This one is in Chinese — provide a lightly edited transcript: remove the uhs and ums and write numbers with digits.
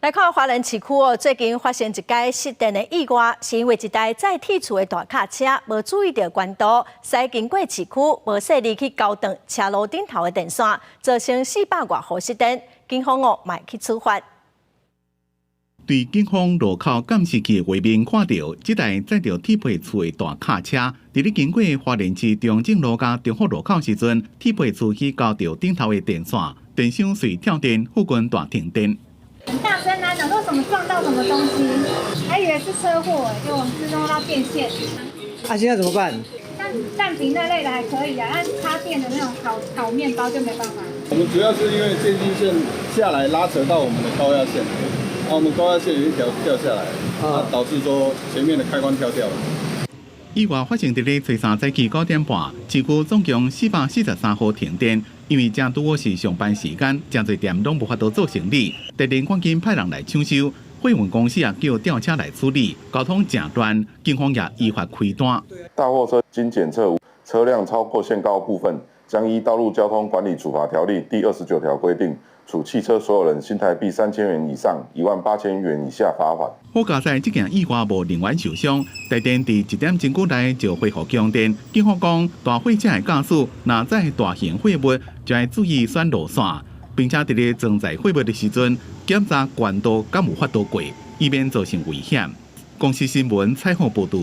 来看华人市区哦，最近发生一起失电的意外，是因为一台载铁厝的大卡车无注意到管道，驶经过市区，无细力去交断车路顶头的电线，造成400多户失电。警方哦，卖去处罚。对警方路口监视器的画面看到，这台载着铁皮厝的大卡车，伫咧经过花莲市中正路甲中福路口时阵，铁皮厝去交到顶头的电线，电箱随跳电，附近大停电。 很大声啊，想说什么撞到什么东西，还以为是车祸，就我们是弄到电线。啊，现在怎么办？像蛋饼那类的还可以啊，但插电的那种烤面包就没办法。我们主要是因为电信线下来拉扯到我们的高压线，我们高压线有一条掉下来，导致说前面的开关跳掉了。 意外发生伫咧初三早起9点半，市区总共443户停电。因为正拄好是上班时间，真侪店拢无法度做生意，特电赶紧派人来抢修，货运公司也叫吊车来处理，交通正乱，警方也依法开单。大货车经检测车辆超过限高部分，将依《道路交通管理处罚条例》第29条规定。 处汽车所有人新台币3000元以上18000元以下罚款。好加在这件意外无人员受伤，台电伫1点钟久内就恢复供电。警方讲，大货车的驾驶若载大型货物，就要注意选路线，并且伫咧装载货物的时阵，检查管道敢有法度过，以免造成危险。公司新闻采访报道。